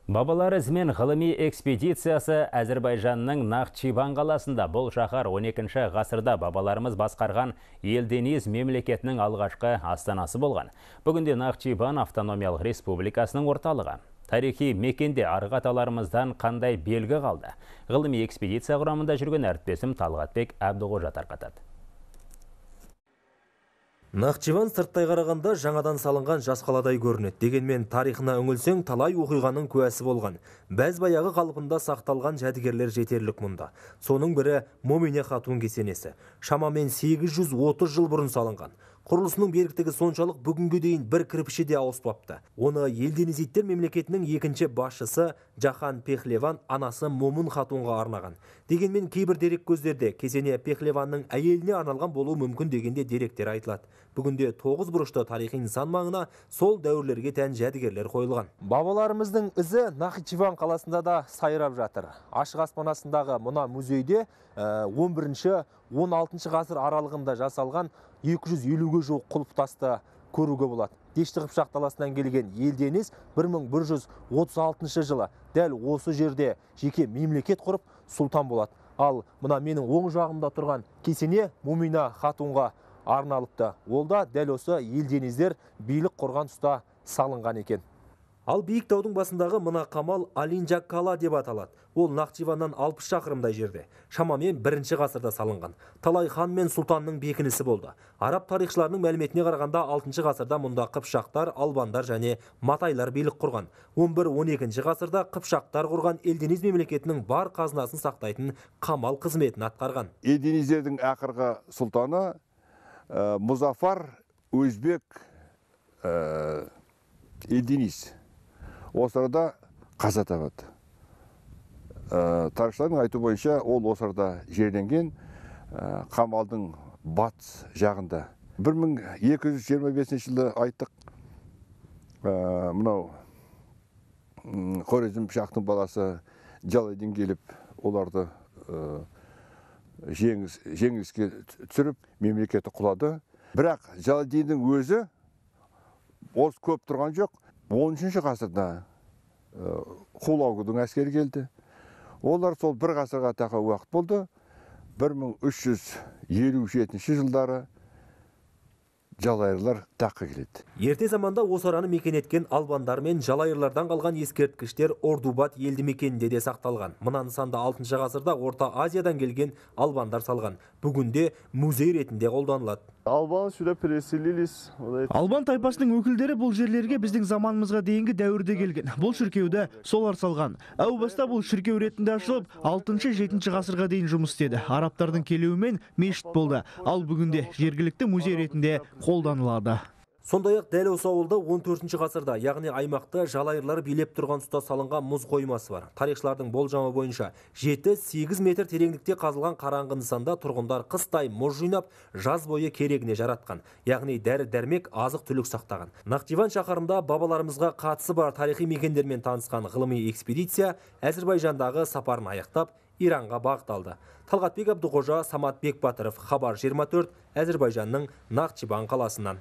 Бабалар ізімен ғылыми экспедициясы Әзірбайжанның Нахчиван қаласында. Бұл шаһар 12 ғасырда бабаларымыз басқарған Елдениз мемлекетінің алғашқы астанасы болған. Бүгінде Нахчиван автономиялық республикасының орталығы. Тарихи мекенде арғы аталарымыздан қандай белгі қалды? Ғылыми экспедиция құрамында жүрген әріптесім Талғатбек Әбдіғожа тарқатады. Нахчиван сырттай қарағанда жаңадан салынған жас қаладай көрінеді. Дегенмен тарихына үңілсең талай оқиғаның куәсі болған. Бәз баяғы қалпында сақталған жәдігерлер жетерлік мұнда. Соның бірі Момине Хатун кесенесі. Шамамен 830 жыл бұрын салынған. Құрылысының беріктігі соншалық бүгінге дейін бір кірпіші де ауыспапты. Оны Елденизиттер мемлекетінің екінші басшысы Жахан Пехлеван анасы Момун Хатунға арнаған. Дегенмен кейбір дерек көздерде кесене Пехлеванның әйеліне арналған болуы мүмкін дегенде деректер айтылады. Бүгінде 9 бұрышты тарихи нысан маңына сол дәуірлерге тән жәдігерлер қойылған. Бабаларымыздың ізі Нахчиван қаласында да сайрап жатыр. Ашық аспан астындағы мына музейде 11-16 ғасыр аралығында жасалған 250-ге жуық құлпытасты көруге болады. Дешті Қыпшақ даласынан келген Елдениз 1136 жылы дәл осы жерде жеке мемлекет құрып сұлтан болады. Ал мына менің оң жағымда тұрған кесене Момина Хатунға арналыпты. Ол да дәл осы Елдениздер билік құрған тұста салынған екен. Ал биік таудың басындағы мына қамал Алинжак қала деп аталады. Ол Нахчиваннан 60 шақырымдай жерде. Шамамен 1-ші ғасырда салынған. Талай хан мен сұлтанның бекінісі болды. Араб тарихшыларының мәліметіне қарағанда 6-ші ғасырда мұнда қыпшақтар, албандар және матайлар билік құрған. 11-12 ғасырда қыпшақтар құрған Елдениз мемлекетінің бар қазынасын сақтайтын қамал қызметін атқарған. Елдениздердің ақырғы сұлтаны Музафар Өзбек Елдениз. Осы арада қаза табады. Тарихшылардың айту бойынша ол осы арада жерленген қамалдың батыс жағында. 1225 жылы айттық, мынау Хорезм Шахтың баласы Жалайден келіп, оларды жеңіліске түсіріп, мемлекеті құлады. Бірақ Жалайденнің өзі осы көп тұрған жоқ. 13-ші ғасырда Хулагудың әскері келді. Олар сол бір ғасырға тақау уақыт болды. 1357 жылдары жалайырлар таққа келеді. Ерте заманда осы араны мекен еткен албандар мен жалайырлардан қалған ескерткіштер Ордубат елді мекенінде де сақталған. Мына нысанда 6-ші ғасырда Орта Азиядан келген албандар салған. Бүгінде музей ретінде қолданылады. Албан тайпасының өкілдері бұл жерлерге біздің заманымызға дейінгі дәуірде келген. Бұл шіркеуді солар салған. Әу баста бұл шіркеу ретінде ашылып, 6-7 ғасырға дейін жұмыс істеді. Арабтардың келуімен мешіт болды. Ал бүгінде жергілікті музей ретінде қолданылады. Сондай-ақ дәл осы ауылда 14-ші ғасырда, яғни аймақта жалайырлар билеп тұрған тұста салынған мұз қоймасы бар. Тарихшылардың болжамы бойынша 7-8 метр тереңдікте қазылған қараңғы нысанда тұрғындар қыстай мұз жинап, жаз бойы керегіне жаратқан, яғни дәрі-дәрмек, азық-түлік сақтаған. Нахчиван шаһарында бабаларымызға қатысы бар тарихи мекендермен танысқан ғылыми экспедиция Әзірбайжандағы сапарын аяқтап, Иранға бағыт алды. Талғатбек Әбдіғожа, Самат Бекбатыров, Хабар 24, Әзірбайжанның Нахчиван қаласынан.